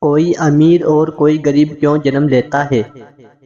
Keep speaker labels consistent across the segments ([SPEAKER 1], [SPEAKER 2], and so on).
[SPEAKER 1] कोई अमीर और कोई गरीब क्यों जन्म लेता है?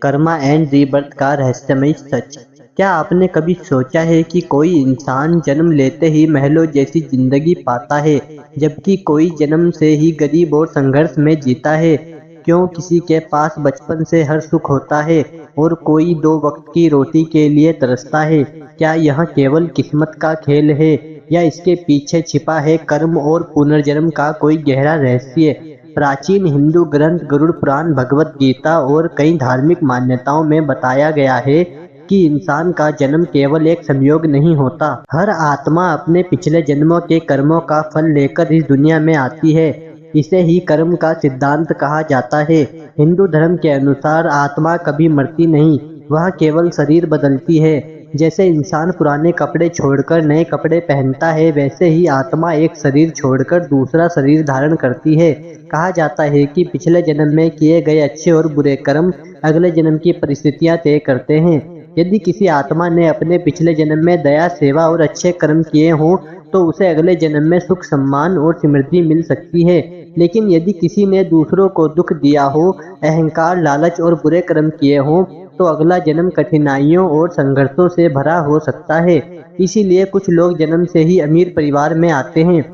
[SPEAKER 1] कर्मा एंड रीबर्थ का रहस्यमयी सच। क्या आपने कभी सोचा है कि कोई इंसान जन्म लेते ही महलों जैसी जिंदगी पाता है, जबकि कोई जन्म से ही गरीब और संघर्ष में जीता है? क्यों किसी के पास बचपन से हर सुख होता है और कोई दो वक्त की रोटी के लिए तरसता है? क्या यह केवल किस्मत का खेल है या इसके पीछे छिपा है कर्म और पुनर्जन्म का कोई गहरा रहस्य? प्राचीन हिंदू ग्रंथ गरुड़ पुराण, भगवत गीता और कई धार्मिक मान्यताओं में बताया गया है कि इंसान का जन्म केवल एक संयोग नहीं होता। हर आत्मा अपने पिछले जन्मों के कर्मों का फल लेकर इस दुनिया में आती है। इसे ही कर्म का सिद्धांत कहा जाता है। हिंदू धर्म के अनुसार आत्मा कभी मरती नहीं, वह केवल शरीर बदलती है। जैसे इंसान पुराने कपड़े छोड़कर नए कपड़े पहनता है, वैसे ही आत्मा एक शरीर छोड़कर दूसरा शरीर धारण करती है। कहा जाता है कि पिछले जन्म में किए गए अच्छे और बुरे कर्म अगले जन्म की परिस्थितियां तय करते हैं। यदि किसी आत्मा ने अपने पिछले जन्म में दया, सेवा और अच्छे कर्म किए हों, तो उसे अगले जन्म में सुख, सम्मान और समृद्धि मिल सकती है। लेकिन यदि किसी ने दूसरों को दुख दिया हो, अहंकार, लालच और बुरे कर्म किए हों, तो अगला जन्म कठिनाइयों और संघर्षों से भरा हो सकता है। इसीलिए कुछ लोग जन्म से ही अमीर परिवार में आते हैं,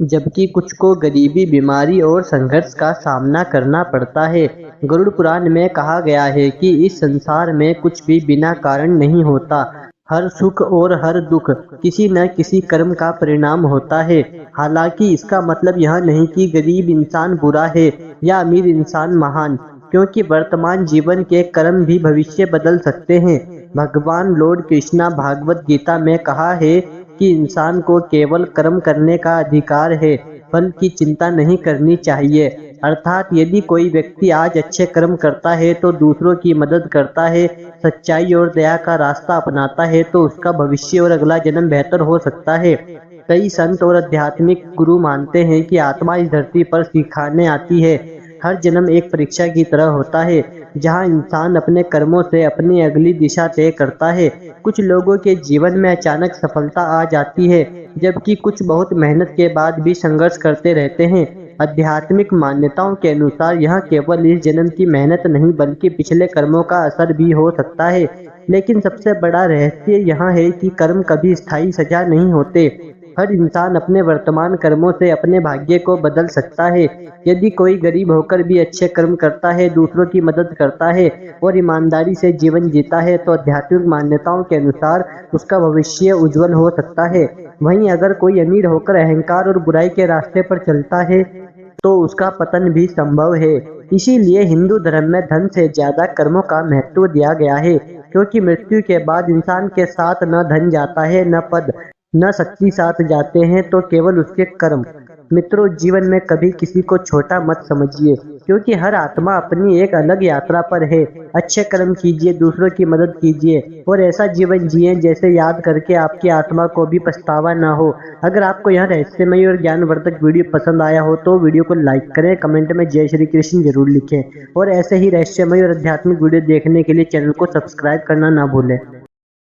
[SPEAKER 1] जबकि कुछ को गरीबी, बीमारी और संघर्ष का सामना करना पड़ता है। गरुड़ पुराण में कहा गया है कि इस संसार में कुछ भी बिना कारण नहीं होता। हर सुख और हर दुख किसी न किसी कर्म का परिणाम होता है। हालांकि इसका मतलब यह नहीं कि गरीब इंसान बुरा है या अमीर इंसान महान, क्योंकि वर्तमान जीवन के कर्म भी भविष्य बदल सकते हैं। भगवान लॉर्ड कृष्णा भागवत गीता में कहा है कि इंसान को केवल कर्म करने का अधिकार है, फल की चिंता नहीं करनी चाहिए। अर्थात यदि कोई व्यक्ति आज अच्छे कर्म करता है तो दूसरों की मदद करता है, सच्चाई और दया का रास्ता अपनाता है, तो उसका भविष्य और अगला जन्म बेहतर हो सकता है। कई संत और आध्यात्मिक गुरु मानते हैं कि आत्मा इस धरती पर सिखाने आती है। हर जन्म एक परीक्षा की तरह होता है, जहां इंसान अपने कर्मों से अपनी अगली दिशा तय करता है। कुछ लोगों के जीवन में अचानक सफलता आ जाती है, जबकि कुछ बहुत मेहनत के बाद भी संघर्ष करते रहते हैं। आध्यात्मिक मान्यताओं के अनुसार यह केवल इस जन्म की मेहनत नहीं, बल्कि पिछले कर्मों का असर भी हो सकता है। लेकिन सबसे बड़ा रहस्य यह है कि कर्म कभी स्थायी सजा नहीं होते। हर इंसान अपने वर्तमान कर्मों से अपने भाग्य को बदल सकता है। यदि कोई गरीब होकर भी अच्छे कर्म करता है, दूसरों की मदद करता है और ईमानदारी से जीवन जीता है, तो आध्यात्मिक मान्यताओं के अनुसार उसका भविष्य उज्जवल हो सकता है। वहीं अगर कोई अमीर होकर अहंकार और बुराई के रास्ते पर चलता है, तो उसका पतन भी संभव है। इसीलिए हिंदू धर्म में धन से ज्यादा कर्मों का महत्व दिया गया है, क्योंकि मृत्यु के बाद इंसान के साथ न धन जाता है, न पद, न शक्ति साथ जाते हैं, तो केवल उसके कर्म। मित्रों, जीवन में कभी किसी को छोटा मत समझिए, क्योंकि हर आत्मा अपनी एक अलग यात्रा पर है। अच्छे कर्म कीजिए, दूसरों की मदद कीजिए और ऐसा जीवन जिए जैसे याद करके आपकी आत्मा को भी पछतावा ना हो। अगर आपको यह रहस्यमय और ज्ञानवर्धक वीडियो पसंद आया हो तो वीडियो को लाइक करें, कमेंट में जय श्री कृष्ण जरूर लिखें और ऐसे ही रहस्यमय और आध्यात्मिक वीडियो देखने के लिए चैनल को सब्सक्राइब करना ना भूलें।